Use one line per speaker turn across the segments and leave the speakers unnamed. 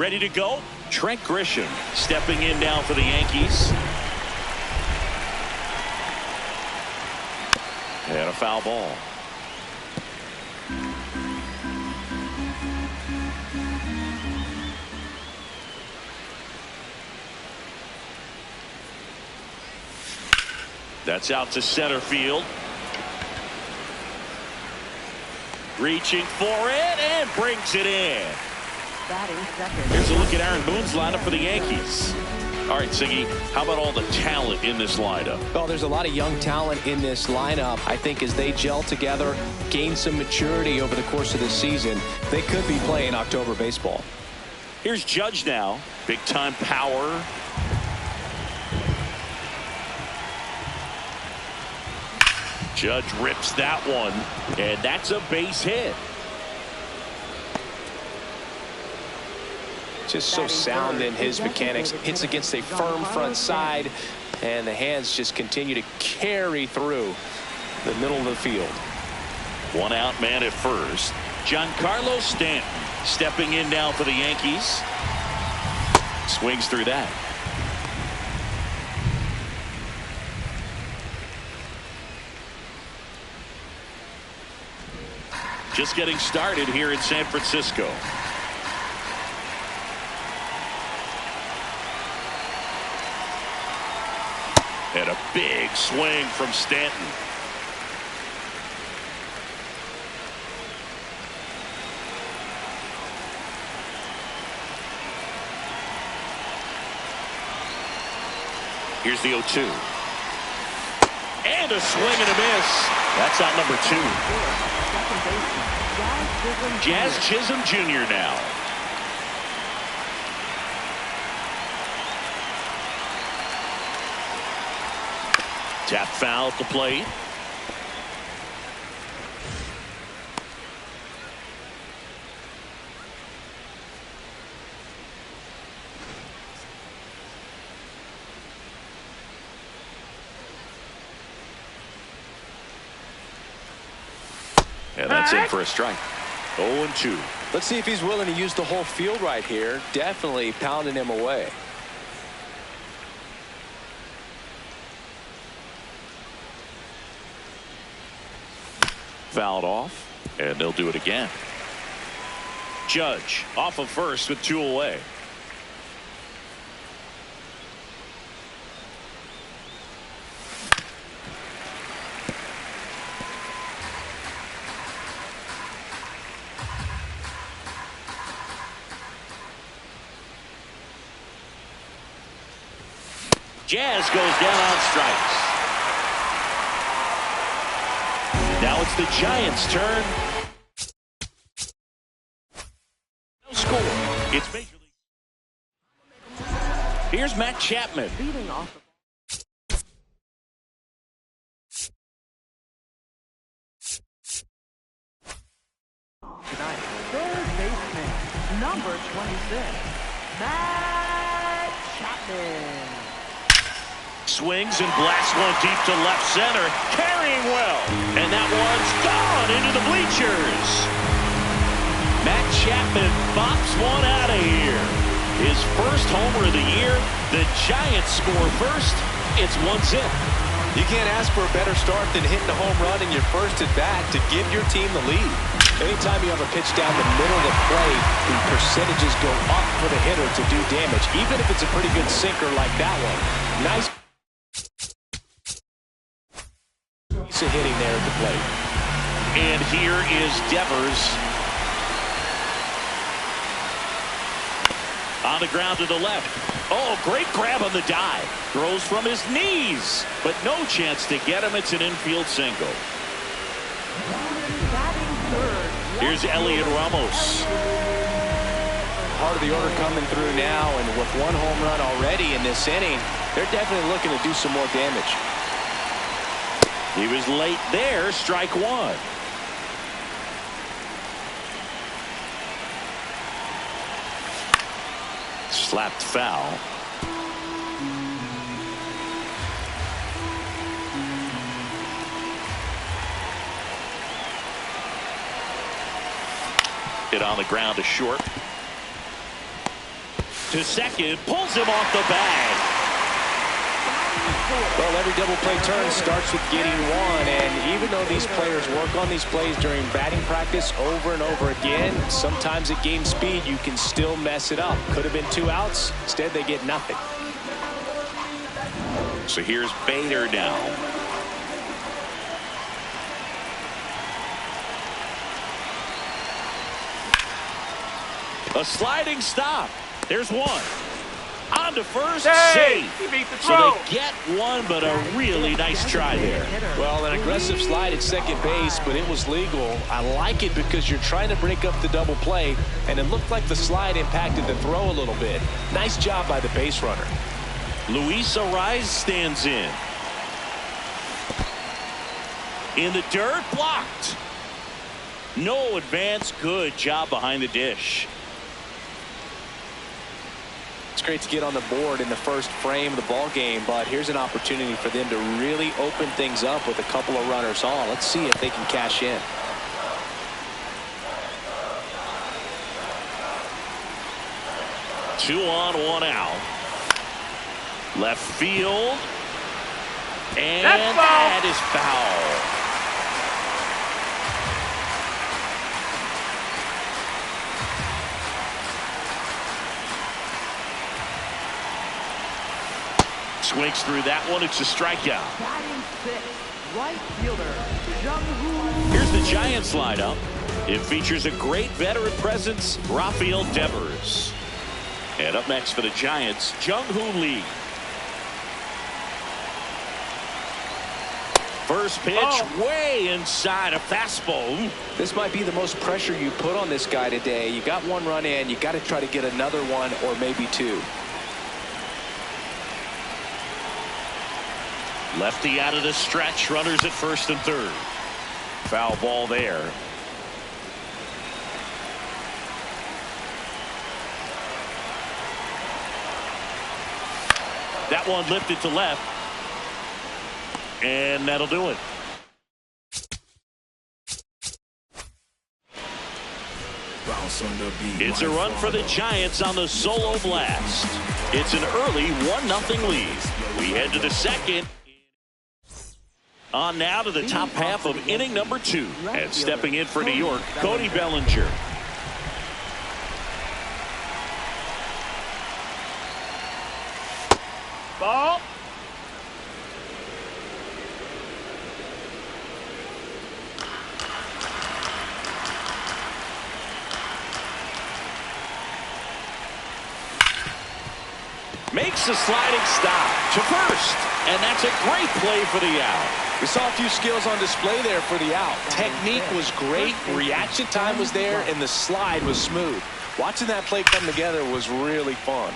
Ready to go? Trent Grisham stepping in now for the Yankees. And a foul ball. That's out to center field. Reaching for it and brings it in. Here's a look at Aaron Boone's lineup for the Yankees. All right, Siggy, how about all the talent in this lineup?
Well, there's a lot of young talent in this lineup. I think as they gel together, gain some maturity over the course of this season, they could be playing October baseball.
Here's Judge now. Big time power. Judge rips that one, and that's a base hit.
Just so sound in his mechanics. Hits against a firm front side, and the hands just continue to carry through the middle of the field.
One out man at first. Giancarlo Stanton stepping in now for the Yankees. Swings through that. Just getting started here in San Francisco. And a big swing from Stanton. Here's the 0-2. And a swing and a miss. That's out number 2. Jazz Chisholm Jr. now. Tap foul at the plate. And that's in for a strike. 0-2.
Let's see if he's willing to use the whole field right here. Definitely pounding him away.
Fouled off, and they'll do it again. Judge off of first with 2 away. Jazz goes down on strikes. Now it's the Giants' turn. No score. It's Major League. Here's Matt Chapman.
Leading off. Tonight, third baseman, number 26, Matt Chapman.
Swings and blasts one deep to left center, carrying well, and that one's gone into the bleachers. Matt Chapman bops one out of here. His first homer of the year. The Giants score first. It's 1-0.
You can't ask for a better start than hitting a home run in your first at bat to give your team the lead. Anytime you have a pitch down the middle of the plate, the percentages go up for the hitter to do damage, even if it's a pretty good sinker like that one. Nice hitting there at the plate.
And here is Devers. On the ground to the left. Oh, great grab on the dive. Throws from his knees, but no chance to get him. It's an infield single. Here's Elliot Ramos.
Part of the order coming through now, and with 1 home run already in this inning, they're definitely looking to do some more damage.
He was late there. Strike 1. Slapped foul. Hit on the ground to short. to second, pulls him off the bag.
Well, every double play turn starts with getting one, and even though these players work on these plays during batting practice over and over again, sometimes at game speed you can still mess it up. Could have been 2 outs. Instead, they get nothing.
So here's Bader now. A sliding stop. There's one. On to first, safe.
He beat the
So
throw.
they get one, but a really nice try there.
Well, an aggressive slide at second base, but it was legal. I like it because you're trying to break up the double play, and it looked like the slide impacted the throw a little bit. Nice job by the base runner.
Luis Ariz stands in. In the dirt, blocked. No advance. Good job behind the dish.
It's great to get on the board in the first frame of the ball game, but here's an opportunity for them to really open things up with a couple of runners on. Let's see if they can cash in.
Two on, one out. Left field. And that is foul. Swings through that one. It's a strikeout.
Batting 6, right fielder, Jung-Hoo.
Here's the Giants lineup. It features a great veteran presence, Rafael Devers. And up next for the Giants, Jung-Hoo Lee. First pitch way inside a fastball.
This might be the most pressure you put on this guy today. You got one run in. You got to try to get another one or maybe two.
Lefty out of the stretch. Runners at first and third. Foul ball there. That one lifted to left. And that'll do it. It's a run for the Giants on the solo blast. It's an early 1-0 lead. We head to the second. On now to the top half of inning number 2. And stepping in for New York, Cody Bellinger.
Ball.
Makes a sliding stop to first. And that's a great play for the out.
We saw a few skills on display there for the out. Technique was great, reaction time was there, and the slide was smooth. Watching that play come together was really fun.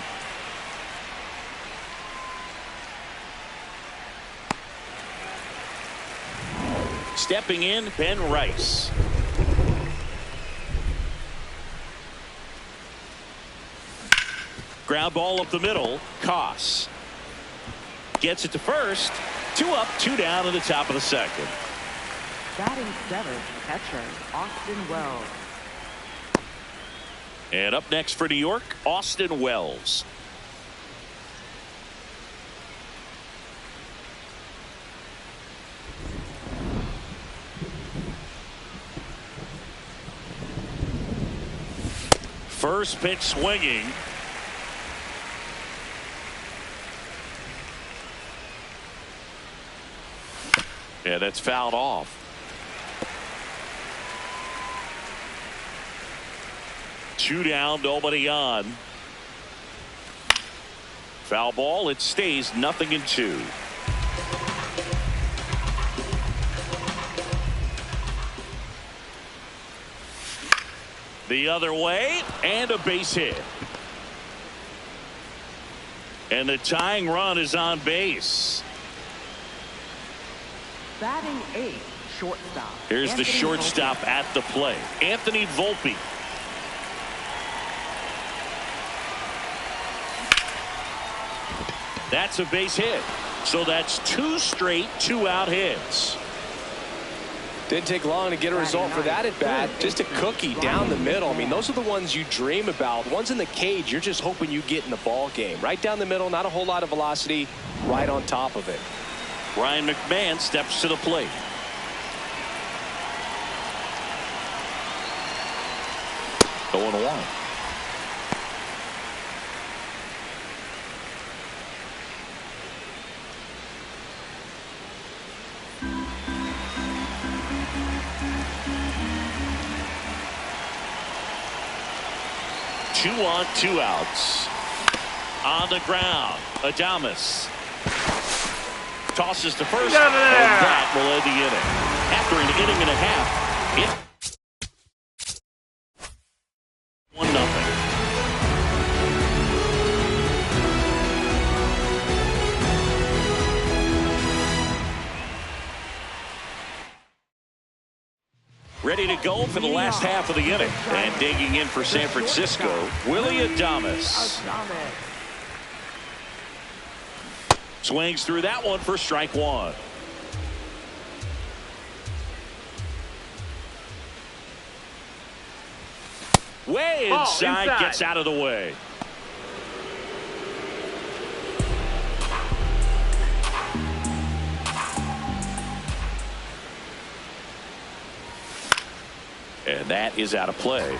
Stepping in, Ben Rice. Ground ball up the middle. Koss gets it to first. 2 up, 2 down in the top of the second.
Batting 7, catcher, Austin Wells.
And up next for New York, Austin Wells. First pitch swinging. Yeah, that's fouled off. Two down, nobody on. Foul ball. It stays 0-2. The other way, and a base hit. And the tying run is on base.
Batting 8, shortstop.
Here's the
Anthony
shortstop
Volpe.
at the plate. Anthony Volpe. That's a base hit. So that's 2 straight 2-out hits.
Didn't take long to get a result for that at bat. Just a cookie down the middle. I mean, those are the ones you dream about. Ones in the cage, you're just hoping you get in the ball game. Right down the middle, not a whole lot of velocity, right on top of it.
Ryan McMahon steps to the plate. Going one. Two on, two outs. On the ground, Adames tosses to first, and that will end the inning. After an inning and a half, it's 1-0. Ready to go for the last half of the inning. And digging in for San Francisco, Willy Adames. Swings through that one for strike one. Way inside, gets out of the way. And that is out of play.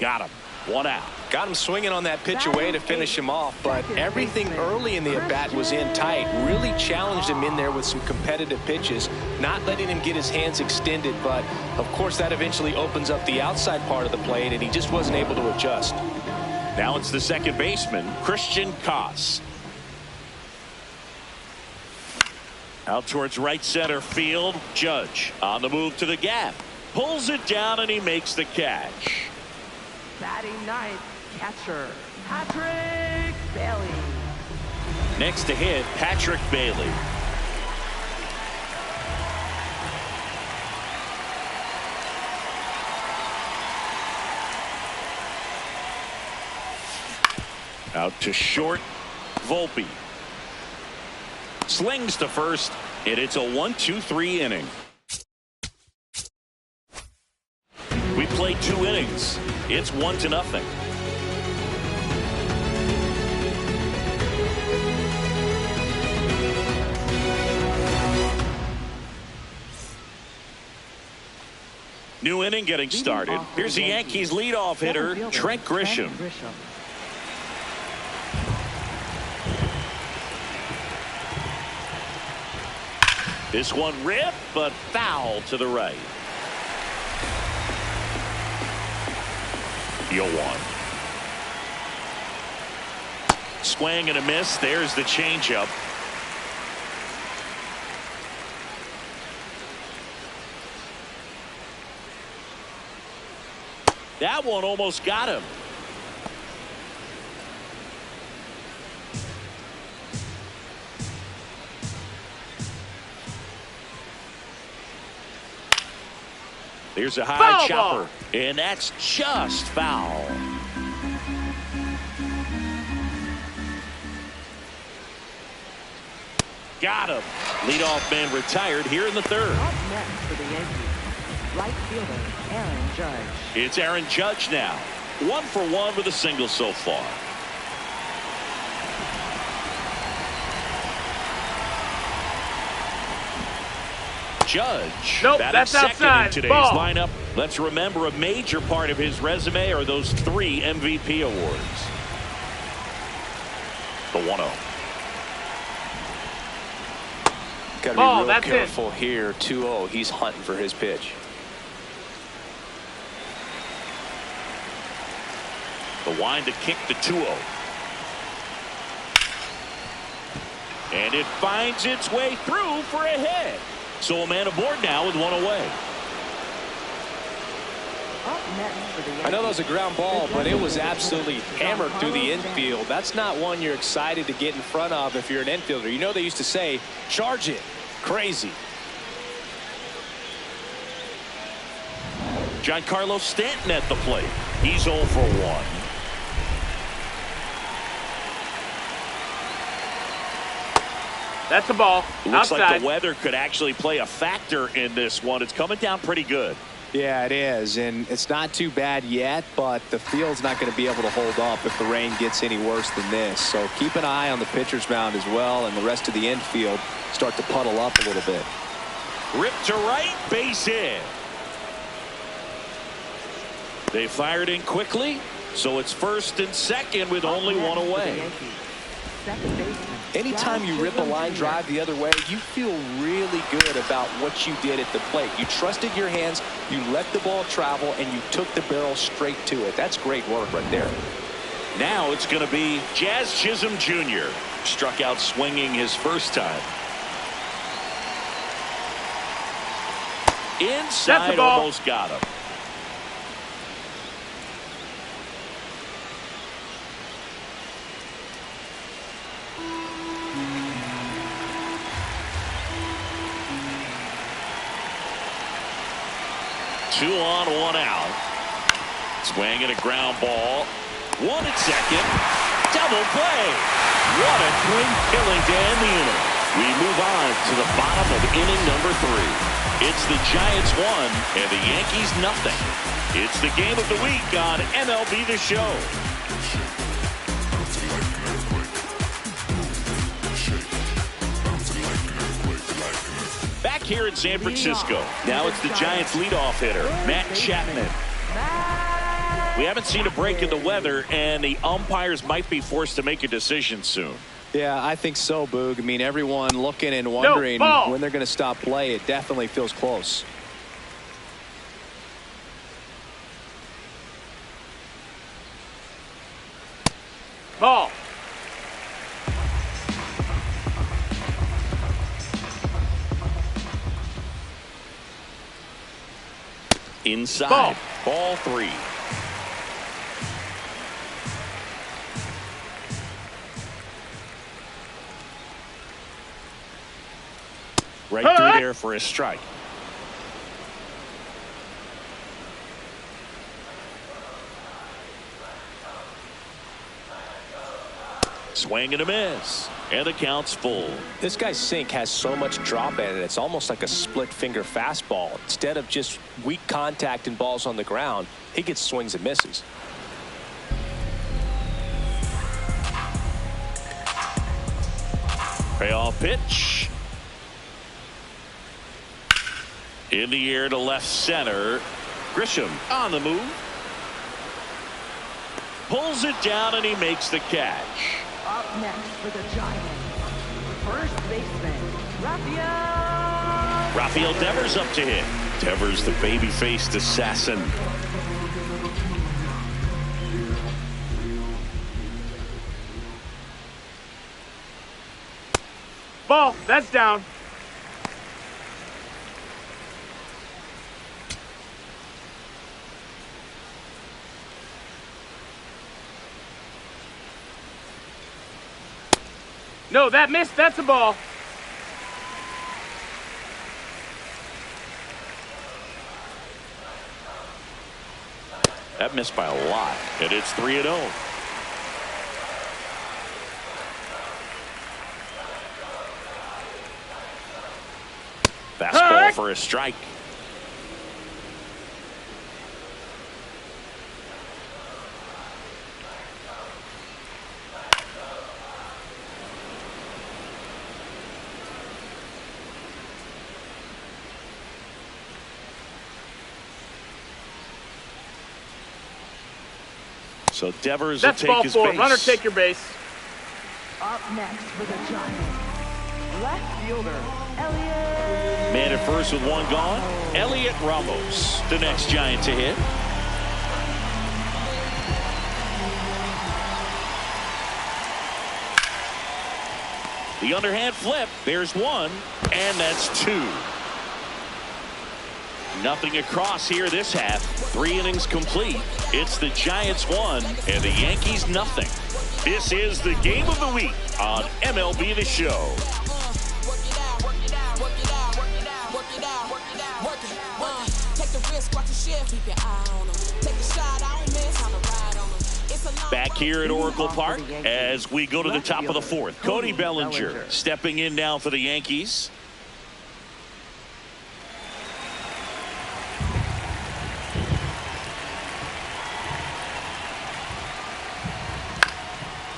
Got him. One out.
Got him swinging on that pitch away to finish him off, but everything early in the at-bat was in tight. Really challenged him in there with some competitive pitches, not letting him get his hands extended, but of course that eventually opens up the outside part of the plate, and he just wasn't able to adjust.
Now it's the second baseman, Christian Koss. Out towards right center field. Judge on the move to the gap. Pulls it down, and he makes the catch.
Batting ninth, catcher, Patrick Bailey.
Next to hit, Patrick Bailey. Out to short, Volpe. Slings to first, and it's a 1-2-3 inning. We played 2 innings. It's 1-0. New inning getting started. Here's the Yankees leadoff hitter, Trent Grisham. This one ripped, but foul to the right. 0-1. Swing and a miss. There's the changeup. That one almost got him. There's a high chopper, and that's just foul. Got him. Leadoff man retired here in the third.
Up next for the Yankees, right fielder Aaron Judge.
It's Aaron Judge now. 1 for 1 with a single so far. Judge.
Nope,
batting
that's
second
outside.
in today's
Ball.
lineup. Let's remember a major part of his resume are those 3 MVP awards. The 1-0.
Got to be real careful here. 2-0. He's hunting for his pitch.
The wind to kick the 2-0. And it finds its way through for a hit. So a man aboard now with 1 away.
Up next for the Yankees,
I know that was a ground ball, but it was absolutely hammered through the infield. That's not one you're excited to get in front of if you're an infielder. You know they used to say, charge it. Crazy.
Giancarlo Stanton at the plate. He's 0 for 1.
That's a ball.
Looks
Outside.
like the weather could actually play a factor in this one. It's coming down pretty good.
Yeah, it is, and it's not too bad yet, but the field's not going to be able to hold up if the rain gets any worse than this. So keep an eye on the pitcher's mound as well, and the rest of the infield start to puddle up a little bit.
Ripped to right, base hit. They fired in quickly, so it's first and second with only one away.
Anytime you rip a line drive the other way, you feel really good about what you did at the plate. You trusted your hands, you let the ball travel, and you took the barrel straight to it. That's great work right there.
Now it's going to be Jazz Chisholm Jr. Struck out swinging his first time. Inside, almost got him. Two on, one out. Swing and a ground ball. One at second. Double play. What a swing killing to end the inning. We move on to the bottom of inning number 3. It's the Giants 1 and the Yankees nothing. It's the game of the week on MLB The Show. Back here in San Francisco. Now it's the Giants leadoff hitter, Matt Chapman. We haven't seen a break in the weather, and the umpires might be forced to make a decision soon.
Yeah, I think so, Boog. I mean, everyone looking and wondering when they're going to stop play. It definitely feels close.
Ball.
Inside. Ball 3. Right through there for a strike. Swing and a miss. And the count's full.
This guy's sink has so much drop in it. It's almost like a split finger fastball. Instead of just weak contact and balls on the ground, he gets swings and misses.
Payoff pitch. In the air to left center. Grisham on the move. Pulls it down and he makes the catch.
Up next for the Giants, first baseman,
Rafael Devers up to hit. Devers, the baby-faced assassin.
Ball. That's down. No, that missed. That's a ball.
That missed by a lot, and it's 3-0. Fastball for a strike. So Devers will take his base.
Runner, take your base.
Up next for the Giants, left fielder, Elliott.
Man at first with one gone. Elliott Ramos, the next Giant to hit. The underhand flip. There's one, and that's 2. Nothing across here this half. 3 innings complete. It's the Giants 1 and the Yankees nothing. This is the game of the week on MLB The Show. Take the risk, watch the shit, keep your eye on them. Take the shot, I don't miss on the ride on them. It's a Back here at Oracle Park as we go to the top of the fourth. Cody Bellinger stepping in now for the Yankees.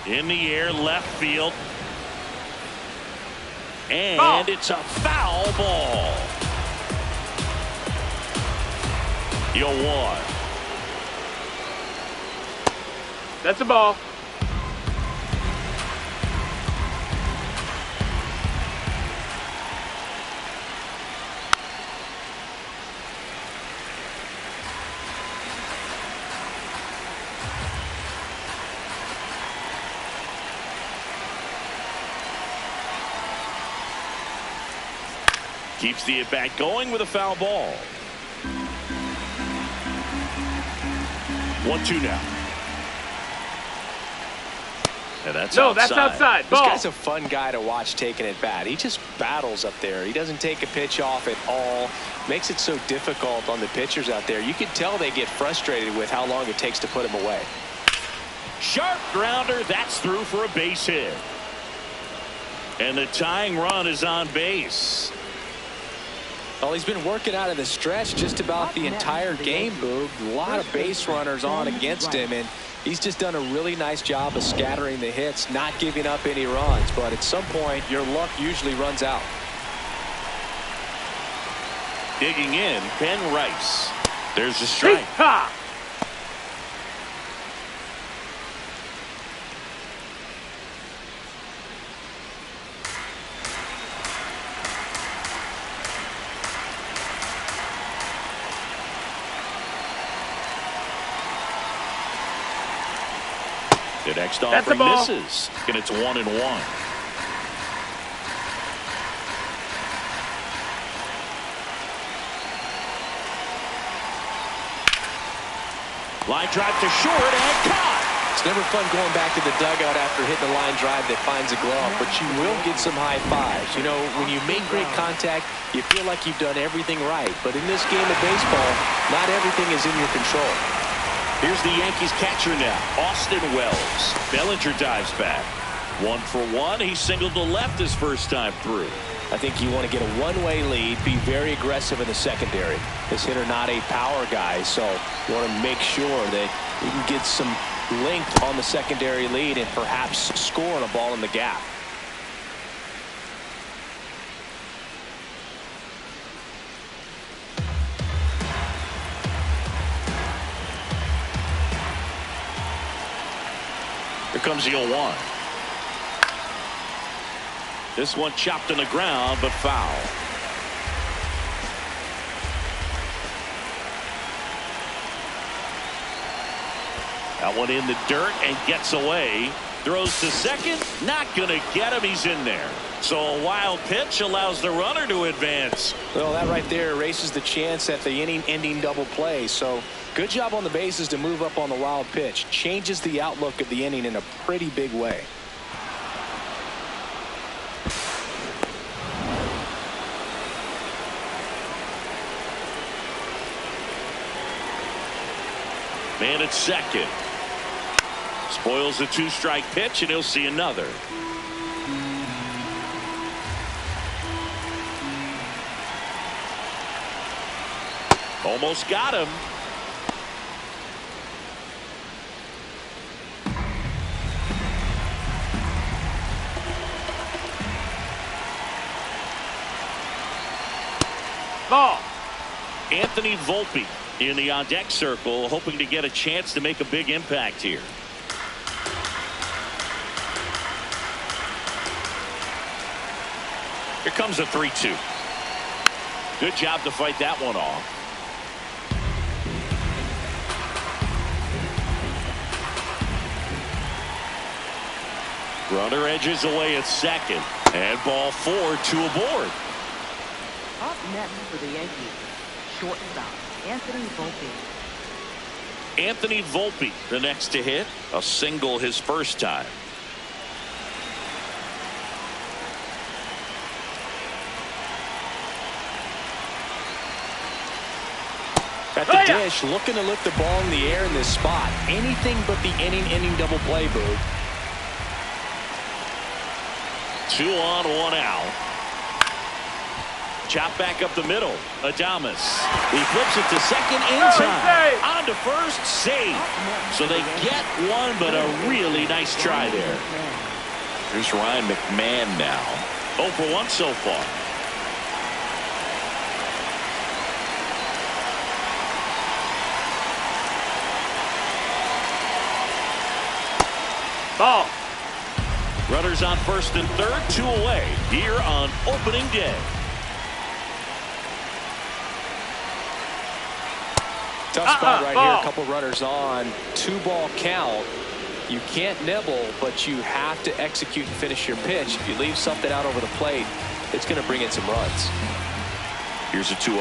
In the air, left field. And it's a foul ball. 0-1.
That's a ball.
Keeps the at-bat going with a foul ball. 1-2 now. And that's
no,
outside.
that's outside. Ball.
This guy's a fun guy to watch taking at bat. He just battles up there. He doesn't take a pitch off at all. Makes it so difficult on the pitchers out there. You can tell they get frustrated with how long it takes to put him away.
Sharp grounder. That's through for a base hit. And the tying run is on base.
Well, he's been working out of the stretch just about the entire game, Boog. A lot of base runners on against him, and he's just done a really nice job of scattering the hits, not giving up any runs. But at some point, your luck usually runs out.
Digging in, Ben Rice. There's a strike.
Ha!
The next offering misses, and it's 1-1. Line drive to short and caught.
It's never fun going back to the dugout after hitting a line drive that finds a glove, but you will get some high fives. You know, when you make great contact, you feel like you've done everything right. But in this game of baseball, not everything is in your control.
Here's the Yankees catcher now, Austin Wells. Bellinger dives back. 1 for 1. He singled to left his first time through.
I think you want to get a one-way lead, be very aggressive in the secondary. This hitter not a power guy, so you want to make sure that you can get some length on the secondary lead and perhaps score on a ball in the gap.
Here comes the 0-1. This one chopped on the ground, but foul. That one in the dirt and gets away. Throws to second. Not going to get him. He's in there. So a wild pitch allows the runner to advance.
Well, that right there erases the chance at the inning-ending double play. So good job on the bases to move up on the wild pitch. Changes the outlook of the inning in a pretty big way.
Man at second. Spoils the 2-strike pitch, and he'll see another. Almost got him.
Ball.
Anthony Volpe in the on-deck circle, hoping to get a chance to make a big impact here. Here comes a 3-2. Good job to fight that one off. Runner edges away at second. And ball 4, 2 aboard.
Up next for the Yankees, shortstop Anthony Volpe.
Anthony Volpe, the next to hit. A single his first time.
At the dish, looking to lift the ball in the air in this spot. Anything but the inning double play, Boog.
2 on, 1 out. Chop back up the middle. Adames. He flips it to second in time. On to first, safe. So they get one, but a really nice try there. Here's Ryan McMahon now. 0 for 1 so far.
Ball.
Runners on first and third, 2 away here on opening day.
Tough spot right here. A couple runners on. 2-ball count. You can't nibble, but you have to execute and finish your pitch. If you leave something out over the plate, it's going to bring in some runs.
Here's a 2-0.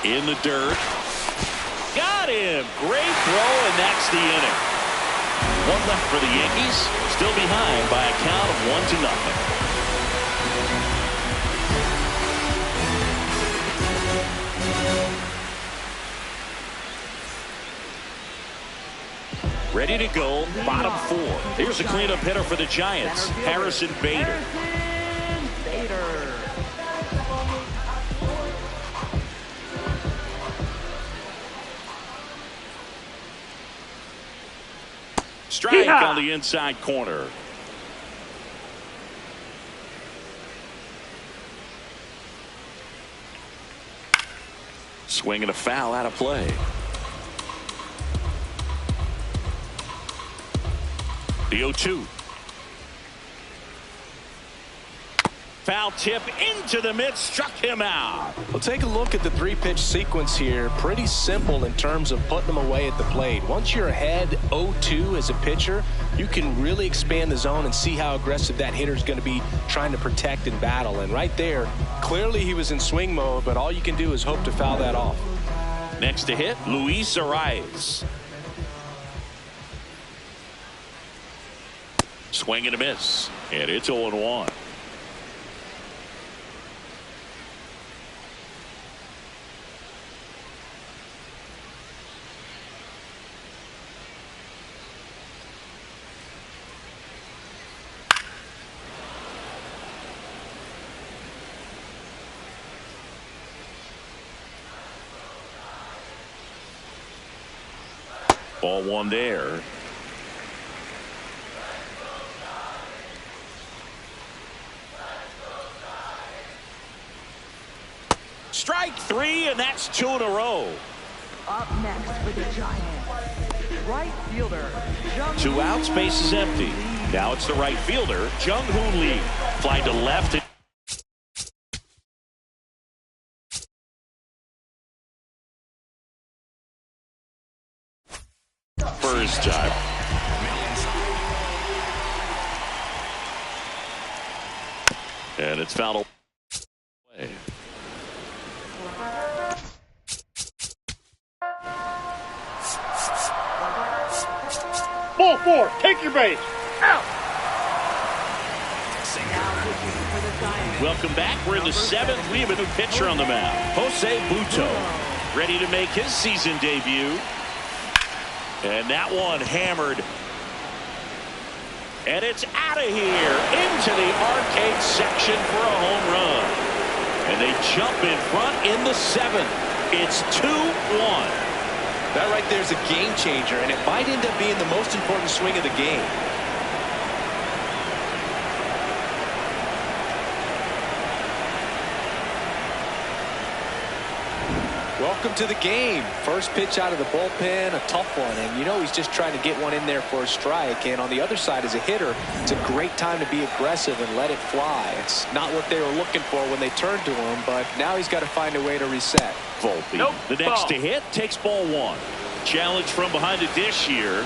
In the dirt. Got him. Great throw, and that's the inning. 1 left for the Yankees. Still behind by a count of 1-0. Ready to go, bottom 4. Here's a cleanup hitter for the Giants, Harrison Bader. Strike on the inside corner. Swing and a foul out of play. The 0-2. Foul tip into the mid, struck him out.
Well, take a look at the 3-pitch sequence here. Pretty simple in terms of putting them away at the plate. Once you're ahead 0-2 as a pitcher, you can really expand the zone and see how aggressive that hitter is going to be trying to protect and battle. And right there, clearly he was in swing mode, but all you can do is hope to foul that off.
Next to hit, Luis Arias. Swing and a miss, and it's 0-1. Ball 1 there. Strike 3, and that's 2 in a row.
Up next for the Giants, right fielder,
2 outs, base is empty. Now it's the right fielder, Jung-Hoon Lee. Fly to left. First time. And it's fouled away.
Ball 4. Take your base. Out.
Welcome back. We're in the 7th. We have a new pitcher on the mound, Jose Buto, ready to make his season debut. And that one hammered. And it's out of here into the arcade section for a home run. And they jump in front in the 7th. It's 2-1.
That right there is a game changer, and it might end up being the most important swing of the game. Welcome to the game. First pitch out of the bullpen, a tough one. And you know he's just trying to get one in there for a strike. And on the other side, as a hitter, it's a great time to be aggressive and let it fly. It's not what they were looking for when they turned to him, but now he's got to find a way to reset.
Volpe,
Nope,
the next
ball.
to hit, takes ball 1. Challenge from behind the dish here.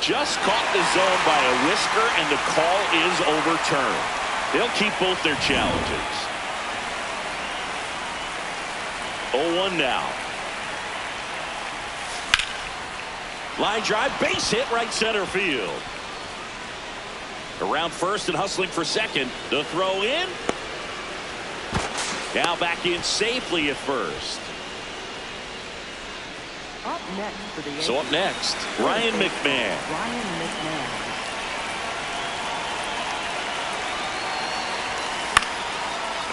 Just caught the zone by a whisker, and the call is overturned. They'll keep both their challenges. 0-1 now. Line drive, base hit, right center field. Around first and hustling for second. The throw in. Now back in safely at first.
Up next for the
So up next, Ryan McMahon.
Ryan McMahon.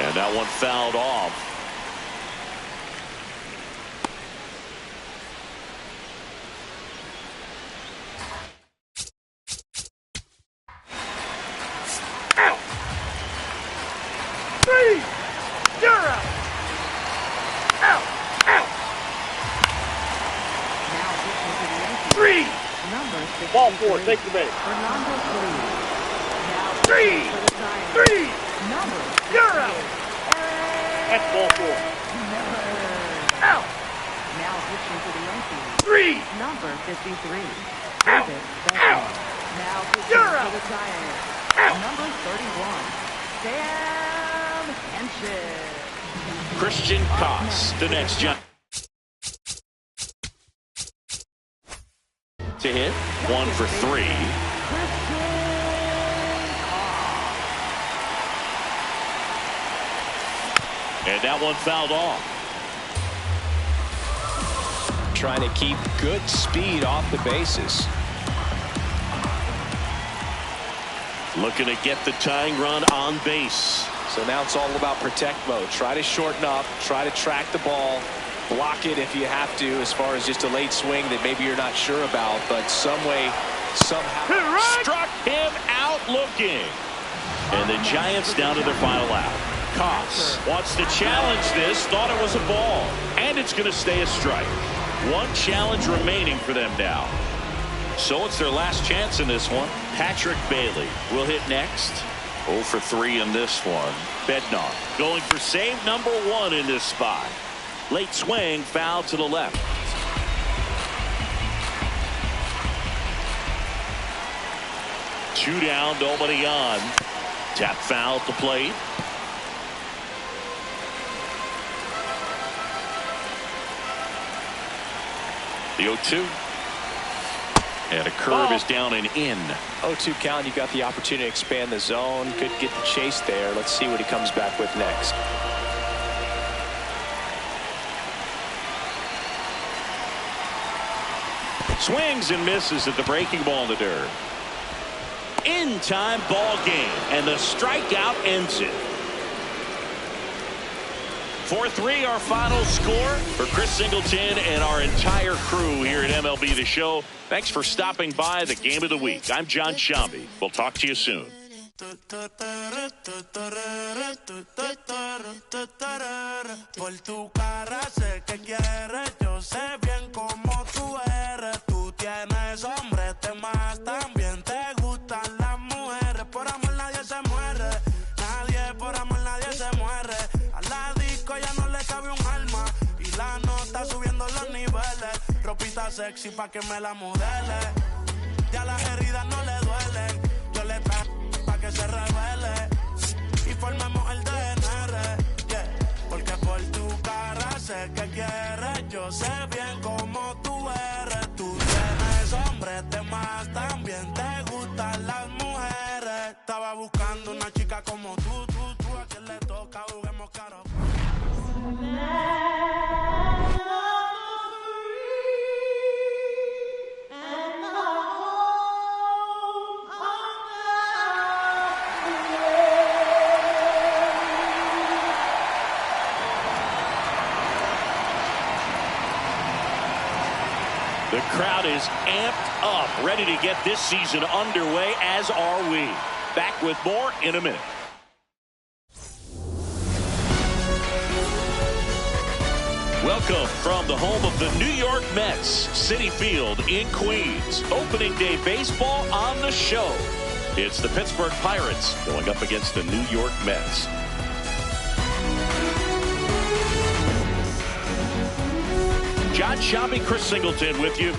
And that one fouled off.
Out. 3. You're out. Out. Out.
Now pitching to the Yankees.
3.
Number 63.
Ball 4. Take the base.
Fernando Cruz. Now
3.
pitching for the Giants.
3.
Number
You're out. That's ball 4. Out.
Now pitching to the Yankees.
3.
Number 53.
Out.
David
Out.
Beckham. Now pitching
You're
for
out.
the Giants.
Out.
Number 31. Sam Hentges.
Christian Koss, the next Giant. To hit, 1 for 3. And that one fouled off.
Trying to keep good speed off the bases.
Looking to get the tying run on base.
So now it's all about protect mode. Try to shorten up, try to track the ball, block it if you have to, as far as just a late swing that maybe you're not sure about, but some way, somehow.
Struck him out looking. And the Giants down to their final out. Koss wants to challenge this, thought it was a ball, and it's going to stay a strike. One challenge remaining for them now. So it's their last chance in this one. Patrick Bailey will hit next. 0 for 3 in this one. Bednar going for save number 1 in this spot. Late swing, foul to the left. Two down, nobody on. Tap foul at the plate. The 0-2. And a curve is down and in.
0-2 count. You got the opportunity to expand the zone. Could get the chase there. Let's see what he comes back with next.
Swings and misses at the breaking ball in the dirt. In time ball game, and the strikeout ends it. 4-3 our final score. For Chris Singleton and our entire crew here at MLB The Show, thanks for stopping by the Game of the Week. I'm John Shambi. We'll talk to you soon.
Por tu cara sé que quieres, yo sé bien cómo tú eres. Tú tienes hombres de más, también te gustan las mujeres. Por amor nadie se muere, nadie por amor nadie se muere. A la disco ya no le cabe un alma y la nota subiendo los niveles. Ropita sexy pa' que me la modele, ya las heridas no le duelen. Yo le traigo pa' que se revele y formemos el DNR, yeah. Porque por tu cara sé que quieres, yo sé bien cómo tú eres. Tú tienes hombres de más, también te gustan las mujeres. Estaba buscando una chica como tú, a quien le toca juguemos caro.
The crowd is amped up, ready to get this season underway, as are we. Back with more in a minute. Welcome from the home of the New York Mets, Citi Field in Queens. Opening day baseball on the show. It's the Pittsburgh Pirates going up against the New York Mets. John Shambi, Chris Singleton with you.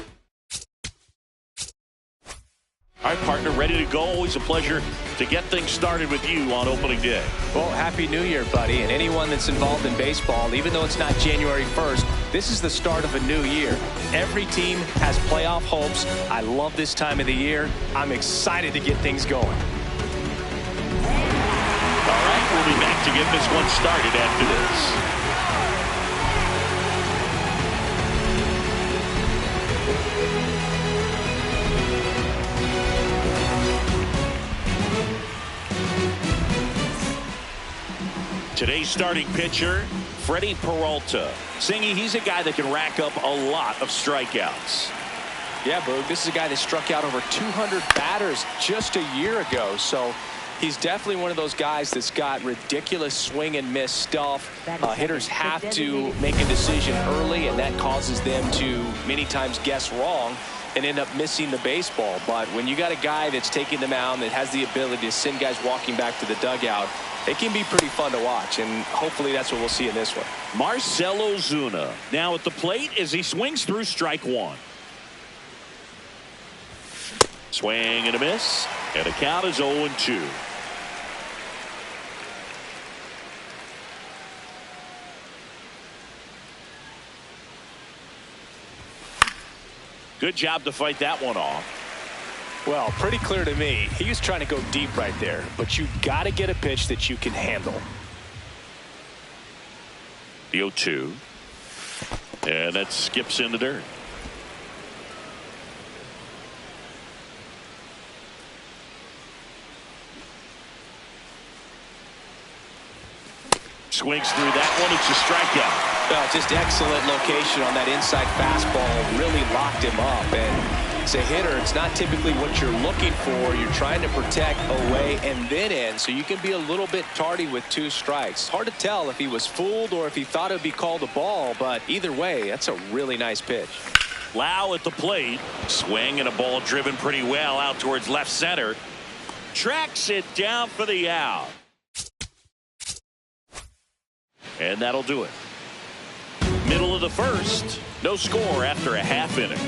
All right, partner, ready to go. Always a pleasure to get things started with you on opening day.
Well, Happy New Year, buddy. And anyone that's involved in baseball, even though it's not January 1st, this is the start of a new year. Every team has playoff hopes. I love this time of the year. I'm excited to get things going.
All right, will be back to get this one started after this. Today's starting pitcher, Freddie Peralta. Singy, he's a guy that can rack up a lot of strikeouts.
Yeah, Boog, this is a guy that struck out over 200 batters just a year ago. So he's definitely one of those guys that's got ridiculous swing and miss stuff. Hitters have to make a decision early, and that causes them to many times guess wrong and end up missing the baseball. But when you got a guy that's taking the mound that has the ability to send guys walking back to the dugout, it can be pretty fun to watch, and hopefully that's what we'll see in this one.
Marcell Ozuna now at the plate as he swings through strike one. Swing and a miss, and the count is 0-2. Good job to fight that one off.
Well, pretty clear to me. He was trying to go deep right there, but you got to get a pitch that you can handle.
The 0-2. And that skips in the dirt. Swings through that one. It's a strikeout.
Just excellent location on that inside fastball. Really locked him up. And as a hitter, it's not typically what you're looking for. You're trying to protect away and then in, so you can be a little bit tardy with 2 strikes. Hard to tell if he was fooled or if he thought it would be called a ball, but either way, that's a really nice pitch.
Lau at the plate. Swing and a ball driven pretty well out towards left center. Tracks it down for the out. And that'll do it. Middle of the first. No score after a half inning.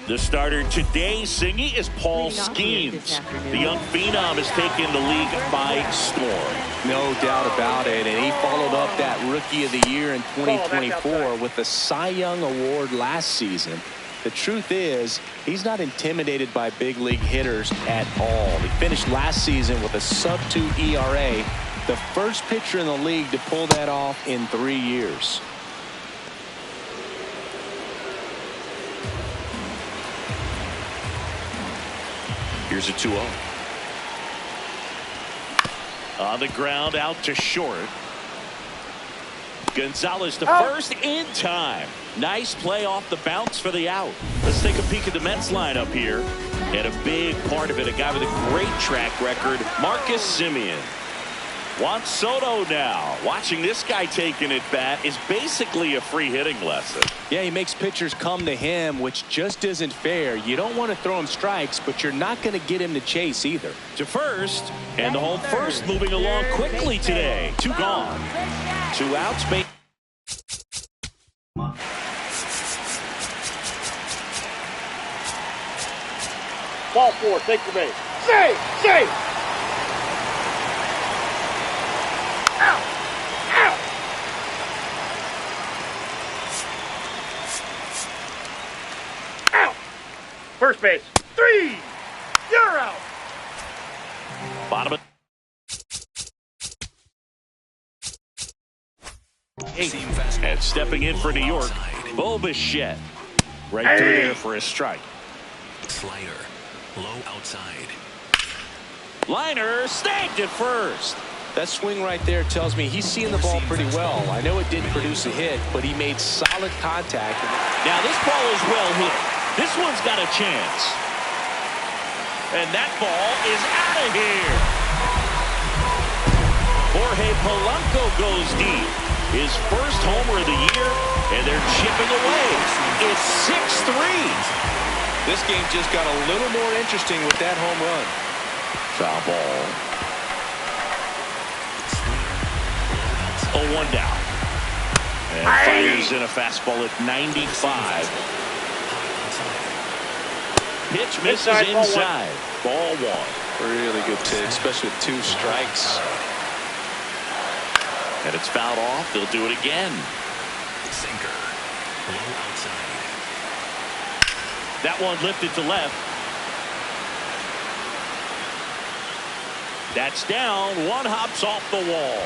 The starter today, Singy, is Paul Skeens. The young phenom has taken the league by storm.
No doubt about it, and he followed up that Rookie of the Year in 2024 with the Cy Young Award last season. The truth is, he's not intimidated by big league hitters at all. He finished last season with a sub-2 ERA, the first pitcher in the league to pull that off in 3 years.
Here's a 2-0. On the ground, out to short. Gonzalez to first in time. Nice play off the bounce for the out. Let's take a peek at the Mets lineup here. And a big part of it, a guy with a great track record, Marcus Semien. Juan Soto now. Watching this guy taking at bat is basically a free hitting lesson.
Yeah, he makes pitchers come to him, which just isn't fair. You don't want to throw him strikes, but you're not going to get him to chase either.
To first, and the home first moving along quickly today. 2 gone. 2 outs.
Ball 4, take the base. Safe! Out! First base. 3! You're out!
Bottom of 8. And stepping in for New York, Bo Bichette. Right through there for a strike.
Slider. Low outside.
Liner snagged at first.
That swing right there tells me he's seeing the ball pretty well. I know it didn't produce a hit, but he made solid contact.
Now this ball is well hit. This one's got a chance. And that ball is out of here. Jorge Polanco goes deep. His first homer of the year, and they're chipping away. It's 6-3.
This game just got a little more interesting with that home run.
Foul ball. 0-1 down. And fires in a fastball at 95. Pitch misses inside. Ball 1.
Really good pitch, especially with 2 strikes.
And it's fouled off. They'll do it again.
Sinker. Low outside.
That one lifted to left. That's down. One hops off the wall.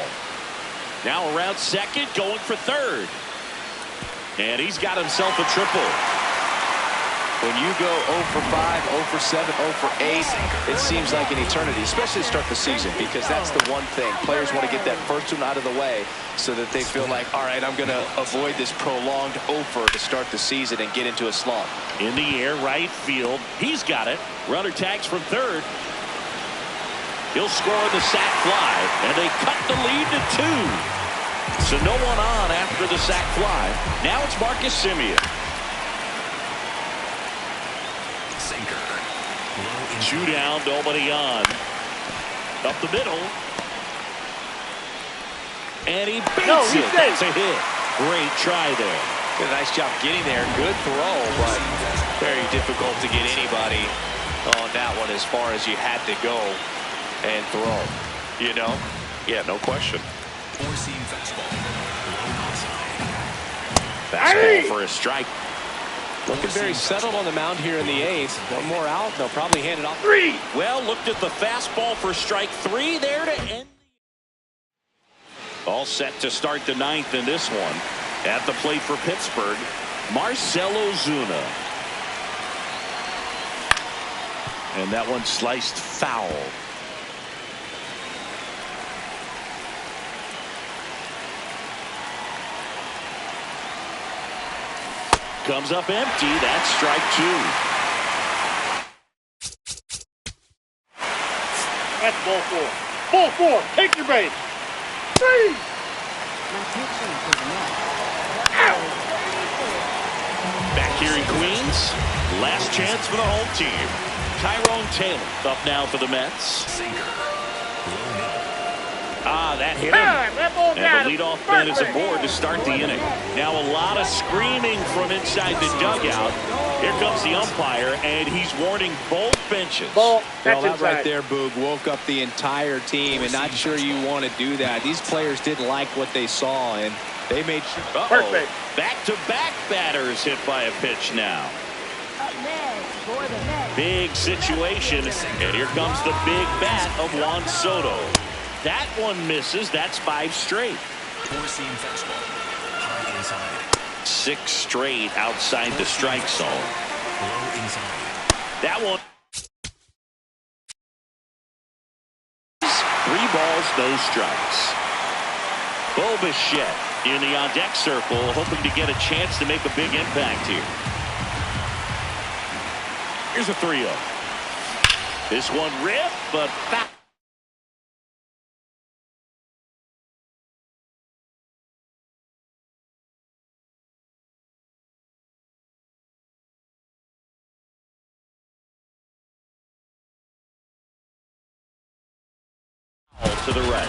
Now around second, going for third. And he's got himself a triple.
When you go 0 for 5, 0 for 7, 0 for 8, it seems like an eternity, especially to start the season, because that's the one thing. Players want to get that first one out of the way so that they feel like, all right, I'm going to avoid this prolonged 0 for to start the season and get into a slump.
In the air, right field. He's got it. Runner tags from third. He'll score the sac fly, and they cut the lead to 2. So no one on after the sac fly. Now it's Marcus Semien. Two down, nobody on. Up the middle. And he beats it. That's a hit. Great try there.
Did a nice job getting there. Good throw, but very difficult to get anybody on that one as far as you had to go and throw. You know? Yeah, no question.
Four-seam fastball. Low outside.
Fastball for a strike.
Looking very settled on the mound here in the 8th. One more out. They'll probably hand it off.
3. Well, looked at the fastball for strike 3 there to end. All set to start the 9th in this one. At the plate for Pittsburgh, Marcell Ozuna. And that one sliced foul. Comes up empty. That's strike 2.
That's ball 4. Ball 4. Take your base. 3.
Back here in Queens. Last chance for the home team. Tyrone Taylor up now for the Mets.
Sinker. Low middle.
That hit him. And the leadoff man is aboard to start the inning. Now a lot of screaming from inside the dugout. Here comes the umpire, and he's warning both benches.
Ball.
Well,
That's
that right there, Boog, woke up the entire team, and not sure you want to do that. These players didn't like what they saw, and they made sure.
Perfect.
Back-to-back batters hit by a pitch now.
Up next for the Mets.
Big situation, and here comes the big bat of Juan Soto. That one misses. That's 5 straight.
Four-seam fastball. High inside.
6 straight outside the strike zone.
Low inside.
That one. 3 balls, no strikes. Bo Bichette in the on-deck circle, hoping to get a chance to make a big impact here. Here's a 3-0. This one ripped, but back. To the right.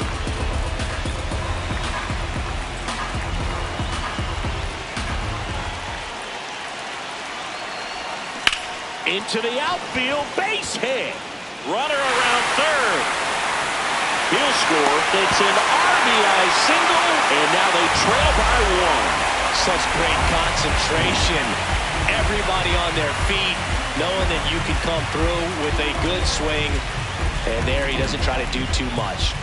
Into the outfield, base hit. Runner around third. He'll score. It's an RBI single, and now they trail by 1.
Such great concentration. Everybody on their feet, knowing that you can come through with a good swing. And there he doesn't try to do too much.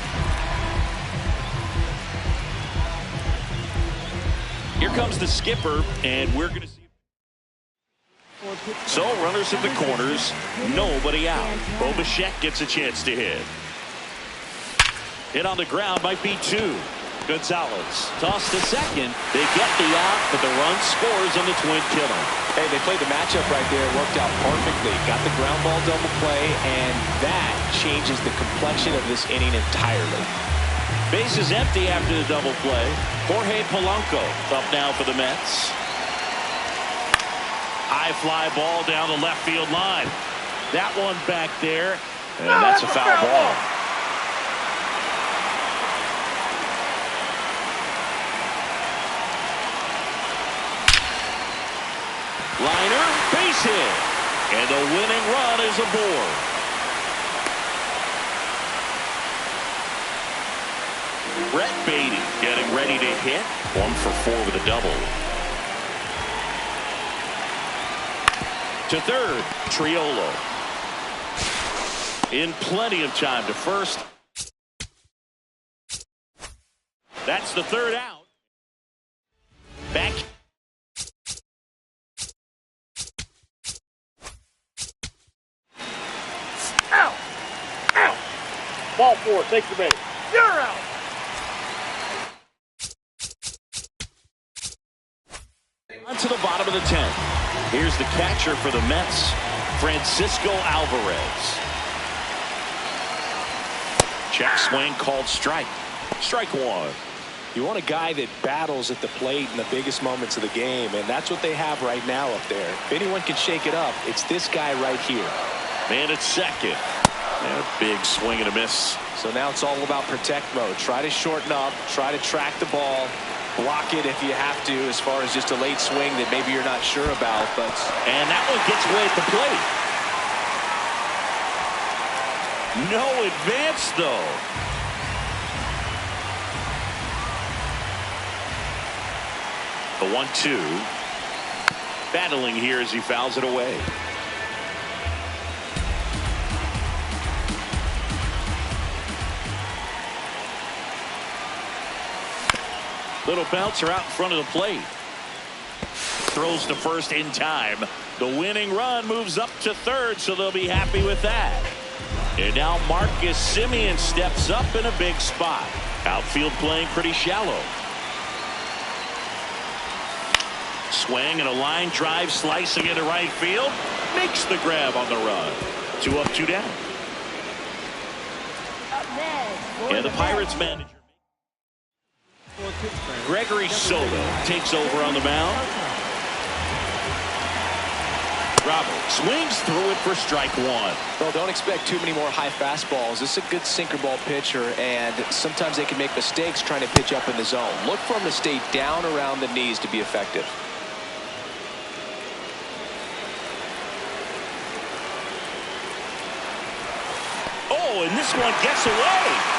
Here comes the skipper, and we're going to see. So runners at the corners, nobody out. Bo Bichette gets a chance to hit. Hit on the ground might be 2. Gonzalez tossed to second. They get the out, but the run scores on the twin killer.
Hey, they played the matchup right there. It worked out perfectly. Got the ground ball double play, and that changes the complexion of this inning entirely.
Base is empty after the double play. Jorge Polanco up now for the Mets. High fly ball down the left field line. That one back there, and that's a foul ball. Liner, base hit, and the winning run is aboard. Brett Beatty getting ready to hit. 1 for 4 with a double. To third, Triolo. In plenty of time to first. That's the third out. Back.
Out. Out. Ball 4. Take your base. You're out.
On to the bottom of the 10th. Here's the catcher for the Mets, Francisco Alvarez. Check swing called strike. Strike 1.
You want a guy that battles at the plate in the biggest moments of the game, and that's what they have right now up there. If anyone can shake it up, it's this guy right here.
Man at second. And a big swing and a miss.
So now it's all about protect mode. Try to shorten up, try to track the ball, block it if you have to, as far as just a late swing that maybe you're not sure about.
And that one gets away at the plate. No advance, though. The 1-2. Battling here as he fouls it away. Little bouncer out in front of the plate. Throws to first in time. The winning run moves up to third, so they'll be happy with that. And now Marcus Semien steps up in a big spot. Outfield playing pretty shallow. Swing and a line drive slicing into right field. Makes the grab on the run. 2 up, 2 down.
Up next.
And the Pirates manager Gregory Soto takes over on the mound. Robert swings through it for strike 1.
Well, don't expect too many more high fastballs. This is a good sinker ball pitcher, and sometimes they can make mistakes trying to pitch up in the zone. Look for him to stay down around the knees to be effective.
Oh, and this one gets away.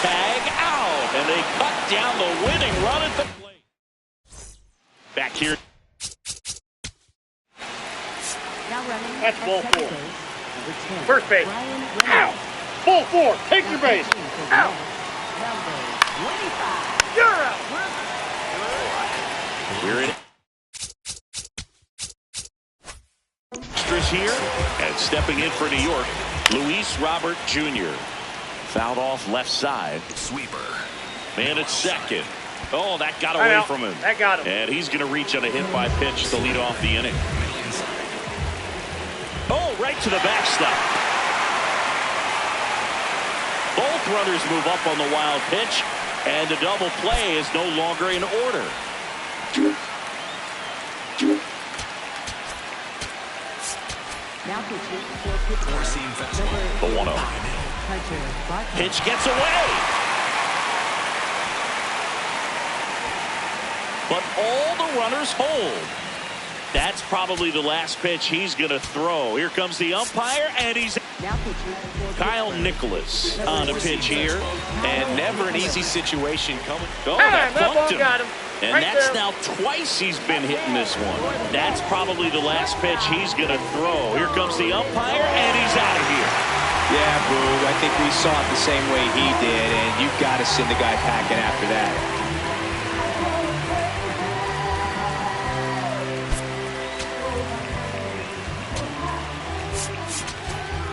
Tag out, and they cut down the winning run at the plate. Back here.
Now running.
That's ball
at second
4.
base, number 10,
First base.
Ryan
Out.
Reynolds.
Ball 4. Take your base. Out.
Number 25.
You're out.
We're in. Extras here, and stepping in for New York, Luis Robert Jr. Fouled off left side.
Sweeper.
Man at second. Oh, that got away from him.
That got him.
And he's going to reach on a hit by pitch to lead off the inning.
Middle inside.
Oh, right to the backstop. Both runners move up on the wild pitch, and the double play is no longer in order.
Now pitching for Pittsburgh.
Four-seam fastball.
The 1-0.
Hunter.
Pitch gets away. But all the runners hold. That's probably the last pitch he's going to throw. Here comes the umpire, and he's
Now pitching for
Kyle Nicholas on a pitch here.
And never an easy situation coming.
Oh, that
That ball
bumped him.
got him.
And
Right
that's
there.
now twice he's been hitting this one. That's probably the last pitch he's going to throw. Here comes the umpire, and he's out of here.
Yeah, Boog, I think we saw it the same way he did, and you've got to send the guy packing after that.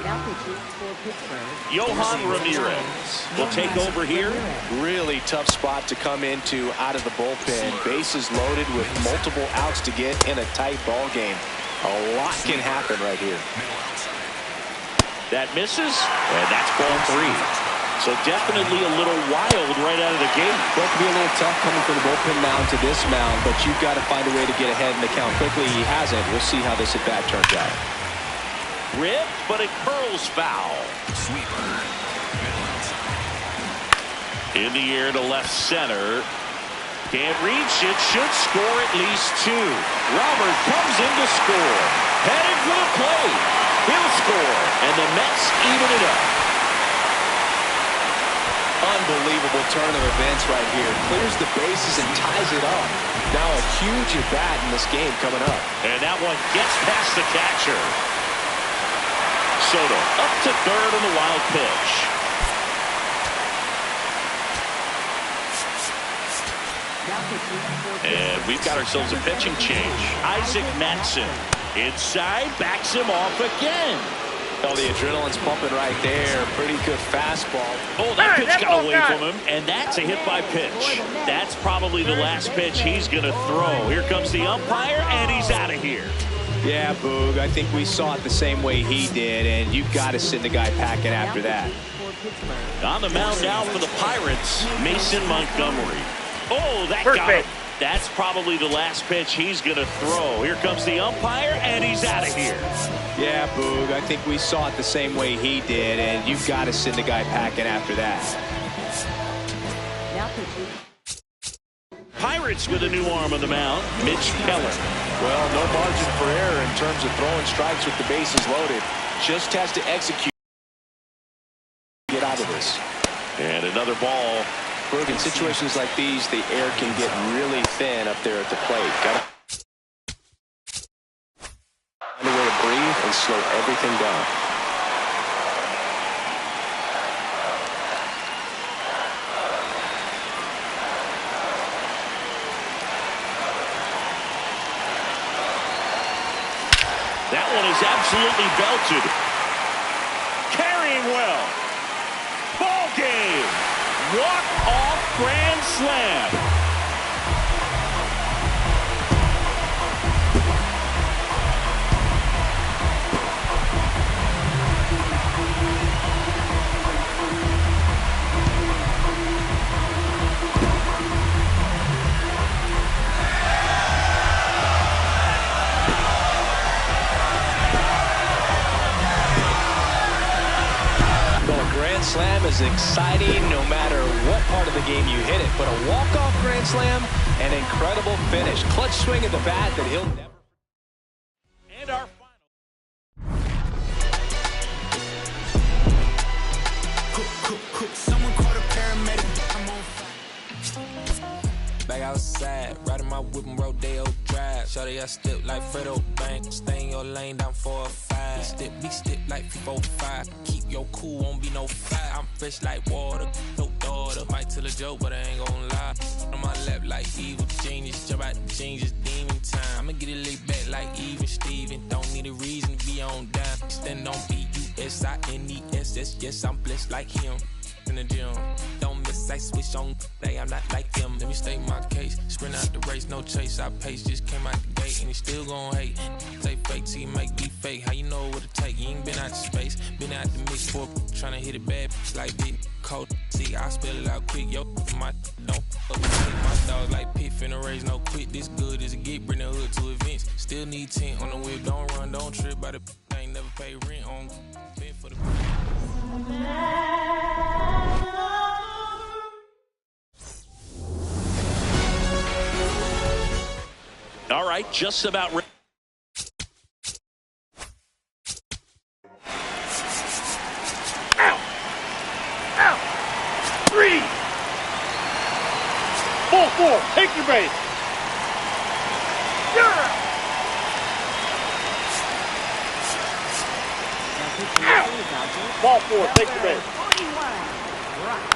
Now pitching for Pittsburgh.
Johan Ramirez will take over here.
Really tough spot to come into out of the bullpen. Bases loaded with multiple outs to get in a tight ball game. A lot can happen right here.
Middle outside.
That misses, and that's ball 3. So definitely a little wild right out of the gate.
Well, it can be a little tough coming from the bullpen mound to this mound, but you've got to find a way to get ahead in the count quickly. He hasn't. We'll see how this at bat turns out.
Rip, but it curls foul.
Sweeper. Middle outside.
In the air to left center. Can't reach it. Should score at least 2. Robert comes in to score. Headed for the plate. He'll score. And the Mets even it up.
Unbelievable turn of events right here. Clears the bases and ties it up. Now a huge at-bat in this game coming up.
And that one gets past the catcher. Soto up to third on the wild pitch. And we've got ourselves a pitching change. Isaac Matson inside, backs him off again.
Oh, the adrenaline's pumping right there. Pretty good fastball.
Oh, that pitch got away from him, and that's a hit by pitch. That's probably the last pitch he's going to throw. Here comes the umpire, and he's out of here.
Yeah, Boog, I think we saw it the same way he did, and you've got to send the guy packing after that.
On the mound now for the Pirates, Mason Montgomery. Oh, that got him. That's probably the last pitch he's going to throw. Here comes the umpire, and he's out of here.
Yeah, Boog, I think we saw it the same way he did, and you've got to send the guy packing after that.
Pirates with a new arm on the mound, Mitch Keller.
Well, no margin for error in terms of throwing strikes with the bases loaded. Just has to execute. Get out of this.
And another ball.
Boog, in situations like these, the air can get really thin up there at the plate. Got to find a way to breathe and slow everything down.
That one is absolutely belted. Carrying well. Ball game. Walk-off grand slam.
Slam is exciting no matter what part of the game you hit it, but a walk-off grand slam, an incredible finish. Clutch swing at the bat that he'll never.
And our
Cook. Someone called a paramedic. I'm on fire. Back outside, riding my whip and Rodeo Drive. Shorty, I step like Fredo Bank. Stay in your lane down 4 or 5. Big step like 4 or 5. Keep your cool, won't be no fire. I'm fresh like water, no daughter. Might tell a joke, but I ain't gon' lie. On my lap like evil genius. Jump out the genius, demon time. I'ma get it laid back like even Steven. Don't need a reason to be on down. Stand on B-U-S-I-N-E-S-S. Yes, I'm blessed like him. In the gym, don't miss, I switch on day, I'm not like them. Let me state my case, sprint out the race, no chase, I pace, just came out the gate, and he still gon' hate. Say fake till you make me fake, how you know what it take? You ain't been out the space, been out the mix for tryna hit it bad, like big cold. See, I spell it out quick, yo, my don't fuck with my dog like Pit, finna raise no quit, this good as it get, bring the hood to events. Still need 10 on the whip, don't run, don't trip by the ain't never pay rent on been for the.
all right, just about ready.
Out. 3. Ball 4. Take your base. You're out. Out. Ball 4. Take your base.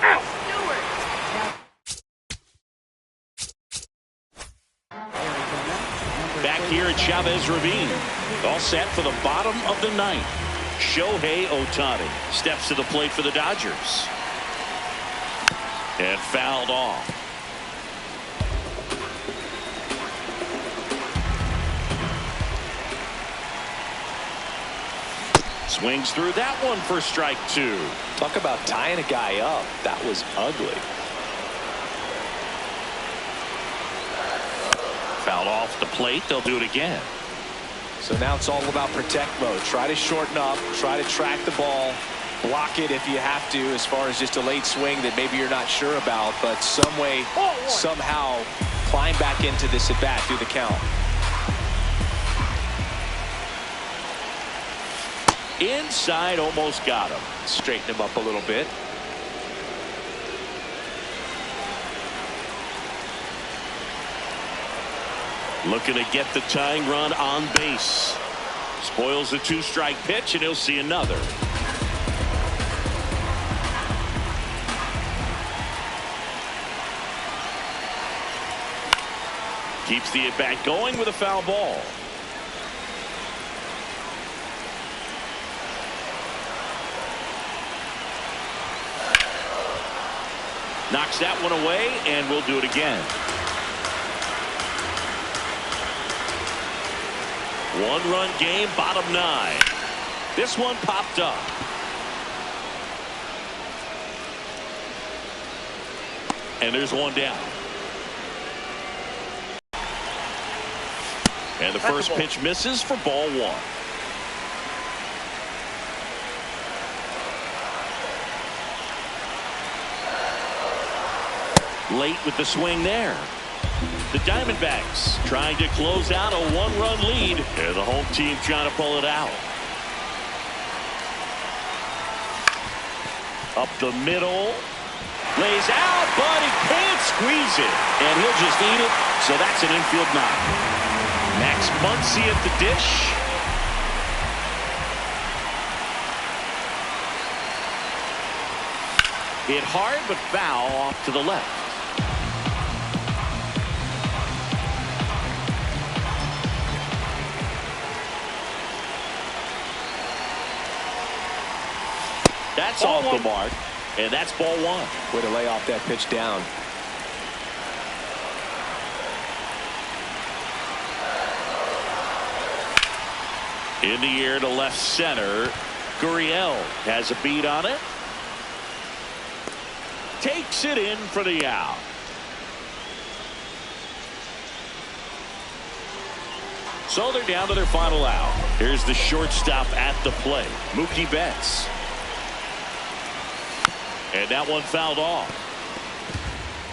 Out.
Back here at Chavez Ravine. All set for the bottom of the 9th. Shohei Ohtani steps to the plate for the Dodgers. And fouled off. Swings through that one for strike 2.
Talk about tying a guy up. That was ugly.
Fouled off the plate. They'll do it again.
So now it's all about protect mode. Try to shorten up, try to track the ball, block it if you have to, as far as just a late swing that maybe you're not sure about, but some way, somehow climb back into this at bat through the count.
Inside, almost got him.
Straighten him up a little bit.
Looking to get the tying run on base. Spoils the 2-strike pitch, and he'll see another. Keeps the at-bat going with a foul ball. Knocks that one away, and we'll do it again. 1-run game, bottom 9. This one popped up. And there's one down. And the first pitch misses for ball 1. Late with the swing there. The Diamondbacks trying to close out a 1-run lead. And the home team trying to pull it out. Up the middle. Lays out, but he can't squeeze it. And he'll just eat it. So that's an infield knock. Max Muncy at the dish. Hit hard, but foul off to the left. That's off the mark, and that's ball 1.
Way to lay off that pitch down.
In the air to left center. Gurriel has a beat on it. Takes it in for the out. So they're down to their final out. Here's the shortstop at the plate, Mookie Betts. And that one fouled off.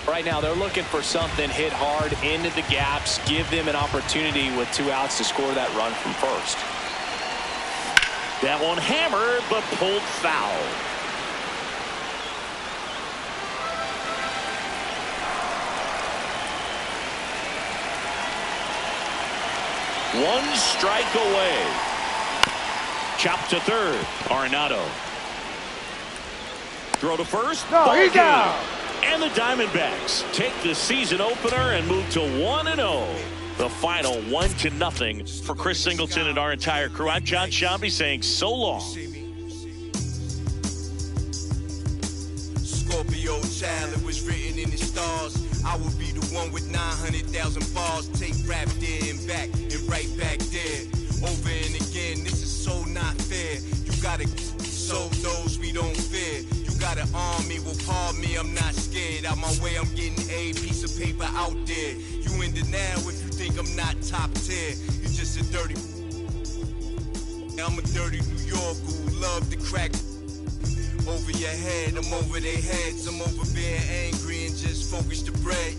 Right now they're looking for something hit hard into the gaps, give them an opportunity with 2 outs to score that run from first.
That one hammered but pulled foul. One strike away. Chop to third. Arenado. Throw to first.
No, he's out.
And the Diamondbacks take the season opener and move to 1-0. The final 1-0 for Chris Singleton and our entire crew. I'm John Shambi saying so long.
Scorpio child, it was written in the stars. I will be the one with 900,000 bars. Take rap there and back and right back there. Over and again, this is so not fair. You gotta so those we don't fear. You gotta arm me, will pardon me, I'm not scared. Out my way, I'm getting a piece of paper out there. You in denial if you think I'm not top tier. You just a dirty. I'm a dirty New Yorker who love to crack over your head. I'm over their heads. I'm over being angry and just focus the bread.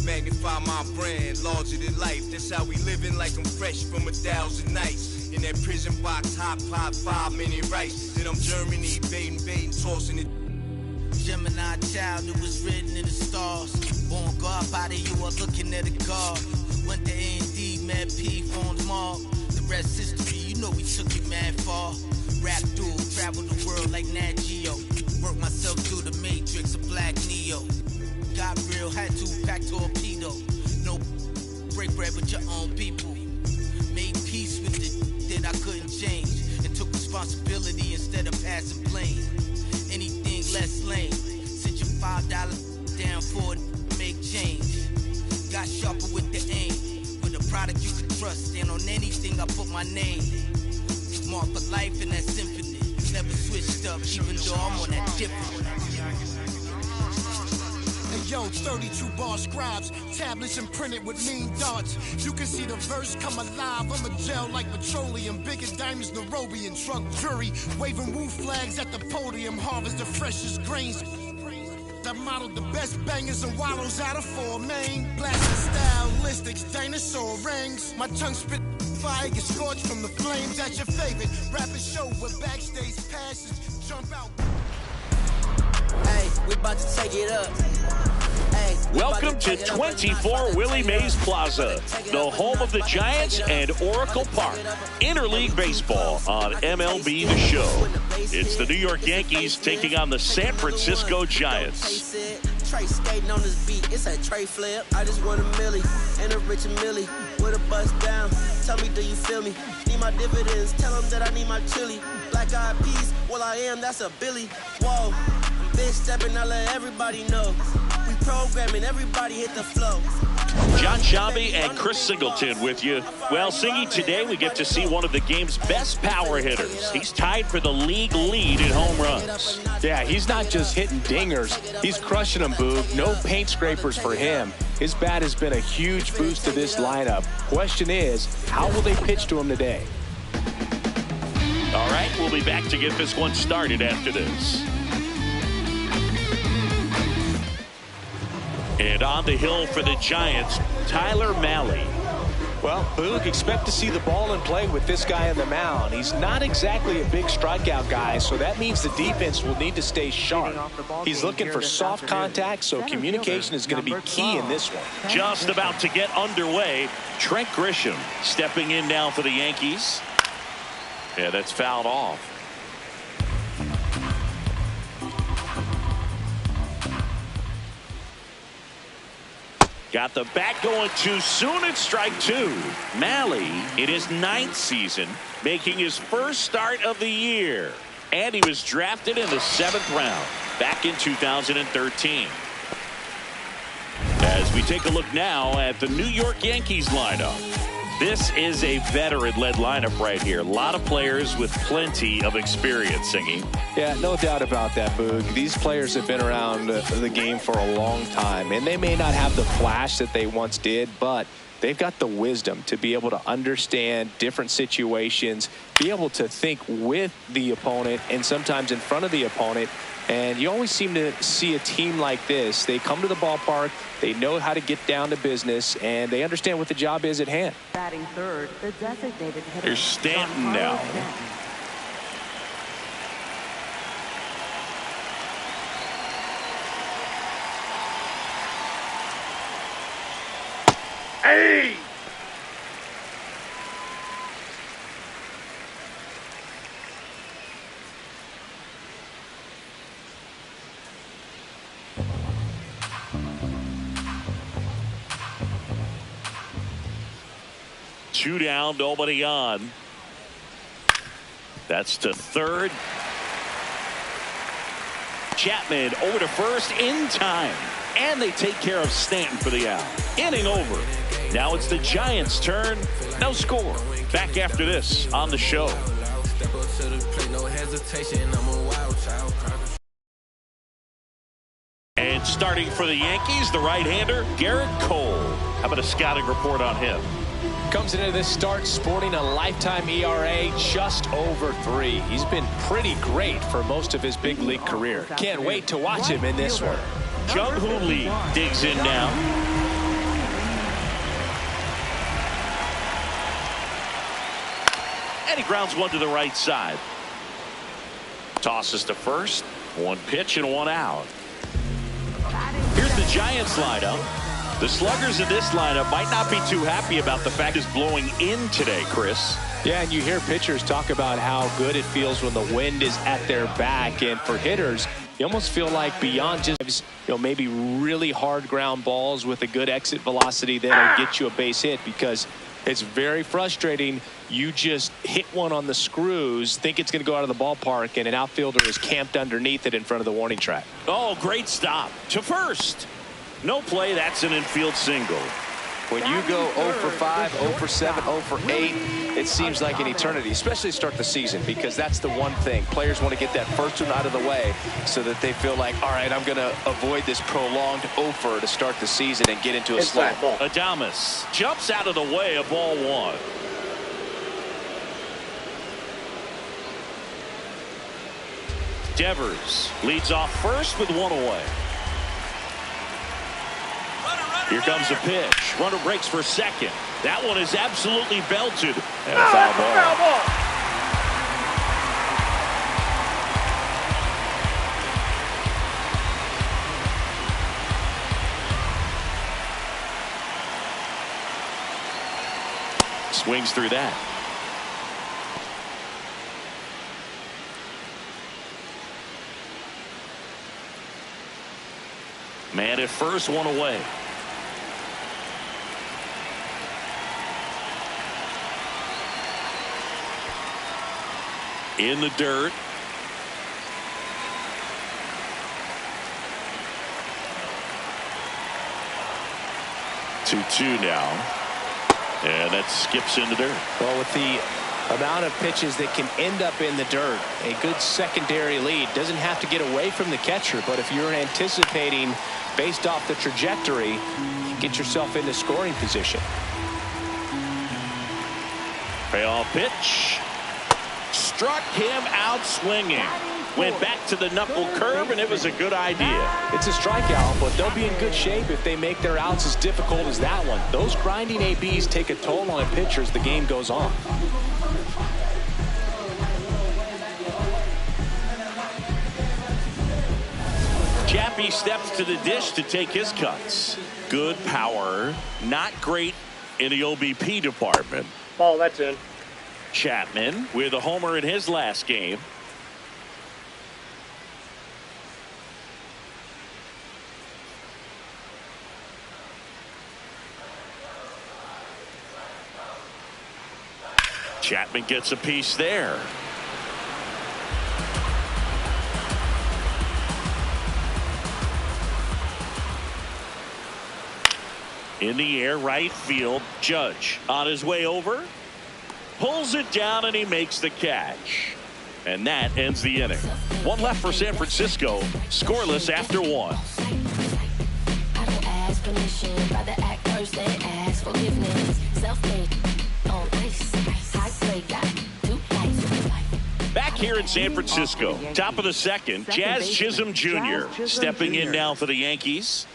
Magnify my brand, larger than life. That's how we living, like I'm fresh from 1,000 nights. In that prison box, hot pot, 5-minute rice. Then I'm Germany, baiting, tossing it.
Gemini child, it was written in the stars. Born God body, you are looking at a God. Went to A&D, mad P, formed Mall. The rest history, you know we took it mad far. Rap dude, travel the world like Nat Geo. Work myself through the matrix, a black Neo. Got real, had to pack torpedo. No break bread with your own people. Made peace with the that I couldn't change. And took responsibility instead of passing blame. Anything less lame. Sit your $5 down for it, make change. Got sharper with the aim. With a product you can trust. And on anything I put my name. Mark for life and that's infinite. Never switched up, even though I'm on that different.
Hey yo, 32 bar scribes, tablets imprinted with mean darts. You can see the verse come alive. I'm a gel like petroleum, bigger diamonds, Nairobi truck jury, waving woo flags at the podium. Harvest the freshest grains. I modeled the best bangers and wallows out of 4 main. Blasting stylistics, dinosaur rings. My tongue spit fire, get scorched from the flames. At your favorite rapping show with backstage passes. Jump out.
Hey, we about to take it up.
Welcome to 24 Willie Mays Plaza, the home of the Giants and Oracle Park. Interleague baseball on MLB The Show. It's the New York Yankees taking on the San Francisco Giants.
Trey skating on this beat, it's a Trey flip. I just want a milli and a rich milli with a bust down. Tell me, do you feel me? Need my dividends, tell them that I need my chili. Black eyed peas, well I am, that's a Billy. Whoa, I'm big stepping, I let everybody know. We programming, everybody hit the flow.
John Shabby and Chris Singleton with you. Well, Singy, today we get to see one of the game's best power hitters. He's tied for the league lead in home runs.
Yeah, he's not just hitting dingers. He's crushing them, Boog. No paint scrapers for him. His bat has been a huge boost to this lineup. Question is, how will they pitch to him today?
All right, we'll be back to get this one started after this. And on the hill for the Giants, Tyler Mahle.
Well, Boog, expect to see the ball in play with this guy on the mound. He's not exactly a big strikeout guy, so that means the defense will need to stay sharp. He's looking for soft contact, so communication is going to be key in this one.
Just about to get underway. Trent Grisham stepping in now for the Yankees. Yeah, that's fouled off. Got the bat going too soon at strike two. Mahle in his 9th season, making his first start of the year. And he was drafted in the 7th round back in 2013. As we take a look now at the New York Yankees lineup. This is a veteran-led lineup right here. A lot of players with plenty of experience, Singy.
Yeah, no doubt about that, Boog. These players have been around the game for a long time, and they may not have the flash that they once did, but they've got the wisdom to be able to understand different situations, be able to think with the opponent and sometimes in front of the opponent. And you always seem to see a team like this. They come to the ballpark, they know how to get down to business, and they understand what the job is at hand.
Batting third, the designated hitter.
Here's Stanton now.
Hey!
Two down, nobody on. That's to third. Chapman over to first in time. And they take care of Stanton for the out. Inning over. Now it's the Giants' turn. No score. Back after this on the show. And starting for the Yankees, the right-hander, Garrett Cole. How about a scouting report on him?
Comes into this start sporting a lifetime ERA just over 3. He's been pretty great for most of his big league career. Can't wait to watch him in this one.
Jung-Hoo Lee digs in now. And he grounds one to the right side. Tosses to first. One pitch and one out. Here's the Giants lineup. The sluggers in this lineup might not be too happy about the fact it's blowing in today, Chris.
Yeah, and you hear pitchers talk about how good it feels when the wind is at their back. And for hitters, you almost feel like beyond just, maybe really hard ground balls with a good exit velocity that'll get you a base hit, because it's very frustrating. You just hit one on the screws, think it's going to go out of the ballpark, and an outfielder is camped underneath it in front of the warning track.
Oh, great stop to first. No play. That's an infield single.
When you go 0 for 5, 0 for 7, 0 for 8, it seems like an eternity, especially to start the season, because that's the one thing. Players want to get that first one out of the way so that they feel like, all right, I'm going to avoid this prolonged 0 for to start the season and get into a slump.
Adames jumps out of the way of ball one. Devers leads off first with one away. Here comes a pitch. Runner breaks for second. That one is absolutely belted. And a foul ball. Swings through that. Man at first, one away. In the dirt. 2-2 now. And that skips in the dirt.
Well, with the amount of pitches that can end up in the dirt, a good secondary lead doesn't have to get away from the catcher, but if you're anticipating based off the trajectory, you get yourself into scoring position.
Payoff pitch. Struck him out swinging. Went back to the knuckle curve, and it was a good idea.
It's a strikeout, but they'll be in good shape if they make their outs as difficult as that one. Those grinding ABs take a toll on a pitcher as the game goes on.
Chappie steps to the dish to take his cuts. Good power, not great in the OBP department.
Ball, that's in.
Chapman with a homer in his last game. Chapman gets a piece there. In the air, right field. Judge on his way over. Pulls it down, and he makes the catch. And that ends the inning. One left for San Francisco. Scoreless after one.
I don't ask permission, rather act first and ask forgiveness. Self-made on ice. High play, got 2 lights.
Back here in San Francisco, top of the second, Jazz Chisholm Jr. stepping in now for the Yankees.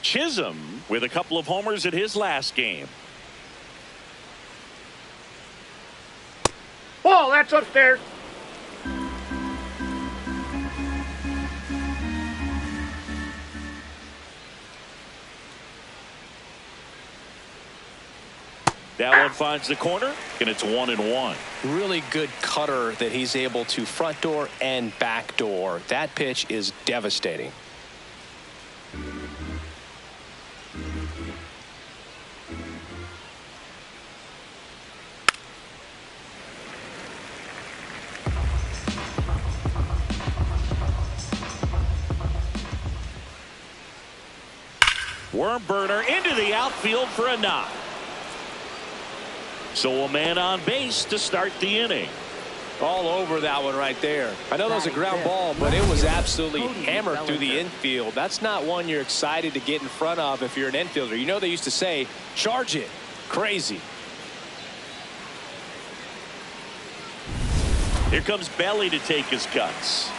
Chisholm with a couple of homers in his last game.
Ball, that's upstairs.
That one finds the corner, and it's 1-1.
Really good cutter that he's able to front door and back door. That pitch is devastating.
Worm burner into the outfield for a knock. So a man on base to start the inning.
All over that one right there. I know that was a ground ball, but it was absolutely hammered through the infield. That's not one you're excited to get in front of if you're an infielder. You know they used to say, charge it. Crazy.
Here comes Belly to take his cuts.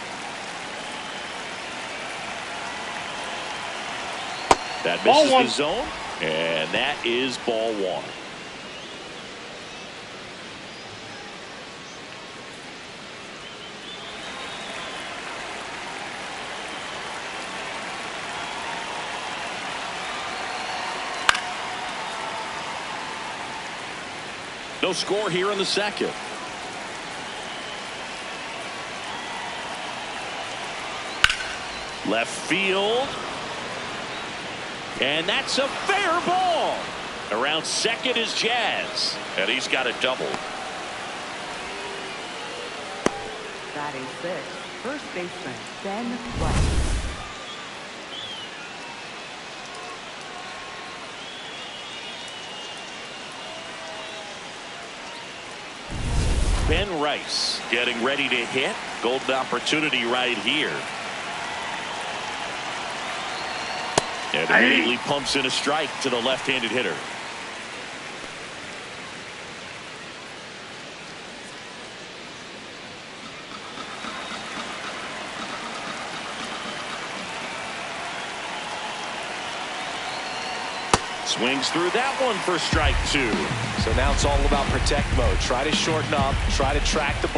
That misses the zone, and that is ball one. No score here in the second. Left field. And that's a fair ball. Around second is Jazz. And he's got a double.
Batting sixth, first baseman Ben White.
Ben Rice getting ready to hit. Golden opportunity right here. And immediately pumps in a strike to the left-handed hitter. Swings through that one for strike two.
So now it's all about protect mode. Try to shorten up, try to track the ball.